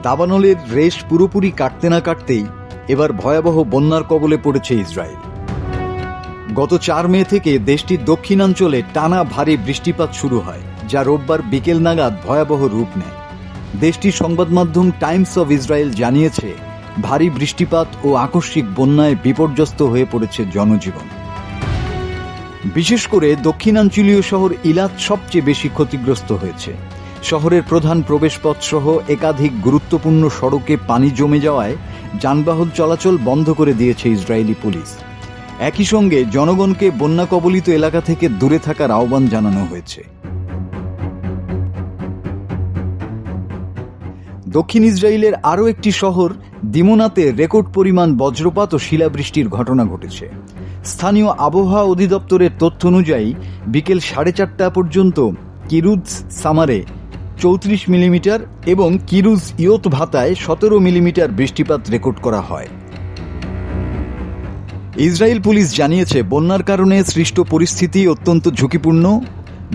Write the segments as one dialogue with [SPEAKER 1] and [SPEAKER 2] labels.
[SPEAKER 1] দাবানলের রেশ পুরোপুরি কাটতে না কাটতেই এবার ভয়াবহ বন্যার কবলে পড়েছে ইসরায়েল। গত 4 মে থেকে দেশটির দক্ষিণাঞ্চলে টানা ভারী বৃষ্টিপাত শুরু হয়, যা রোববার বিকেল নাগাদ ভয়াবহ রূপ নেয়। দেশটির সংবাদ মাধ্যম টাইমস অব ইসরায়েল জানিয়েছে, ভারী বৃষ্টিপাত ও আকস্মিক বন্যায় বিপর্যস্ত হয়ে পড়েছে জনজীবন। বিশেষ করে দক্ষিণাঞ্চলীয় শহর ইলাত সবচেয়ে বেশি ক্ষতিগ্রস্ত হয়েছে। শহরের প্রধান প্রবেশপথ সহ একাধিক গুরুত্বপূর্ণ সড়কে পানি জমে যাওয়ায় যানবাহন চলাচল বন্ধ করে দিয়েছে ইসরায়েলি পুলিশ। একই সঙ্গে জনগণকে বন্যা কবলিত এলাকা থেকে দূরে থাকার আহ্বান জানানো হয়েছে। দক্ষিণ ইসরায়েলের আরও একটি শহর দিমোনাতে রেকর্ড পরিমাণ বজ্রপাত ও শিলাবৃষ্টির ঘটনা ঘটেছে। স্থানীয় আবহাওয়া অধিদপ্তরের তথ্য অনুযায়ী বিকেল 4:30 পর্যন্ত কিরুজ সামারে 34 মিলিমিটার এবং কিরুজ ইয়ত ভাতায় 17 মিলিমিটার বৃষ্টিপাত রেকর্ড করা হয়। ইসরায়েল পুলিশ জানিয়েছে, বন্যার কারণে সৃষ্ট পরিস্থিতি অত্যন্ত ঝুঁকিপূর্ণ।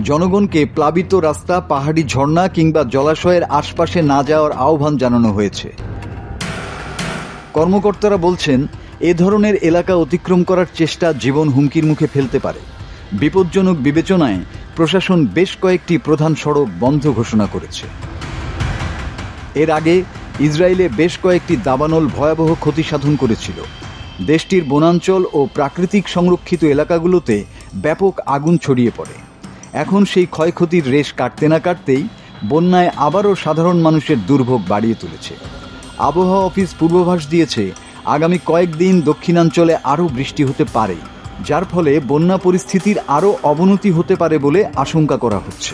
[SPEAKER 1] জনগণকে প্লাবিত রাস্তা, পাহাড়ি ঝর্ণা কিংবা জলাশয়ের আশপাশে না যাওয়ার আহ্বান জানানো হয়েছে। কর্মকর্তারা বলছেন, এ ধরনের এলাকা অতিক্রম করার চেষ্টা জীবন হুমকির মুখে ফেলতে পারে। বিপজ্জনক বিবেচনায় প্রশাসন বেশ কয়েকটি প্রধান সড়ক বন্ধ ঘোষণা করেছে। এর আগে ইসরায়েলে বেশ কয়েকটি দাবানল ভয়াবহ ক্ষতি সাধন করেছিল। দেশটির বনাঞ্চল ও প্রাকৃতিক সংরক্ষিত এলাকাগুলোতে ব্যাপক আগুন ছড়িয়ে পড়ে। এখন সেই ক্ষয়ক্ষতির রেশ কাটতে না কাটতেই বন্যায় আবারও সাধারণ মানুষের দুর্ভোগ বাড়িয়ে তুলেছে। আবহাওয়া অফিস পূর্বাভাস দিয়েছে, আগামী কয়েকদিন দক্ষিণাঞ্চলে আরও বৃষ্টি হতে পারে, যার ফলে বন্যা পরিস্থিতির আরও অবনতি হতে পারে বলে আশঙ্কা করা হচ্ছে।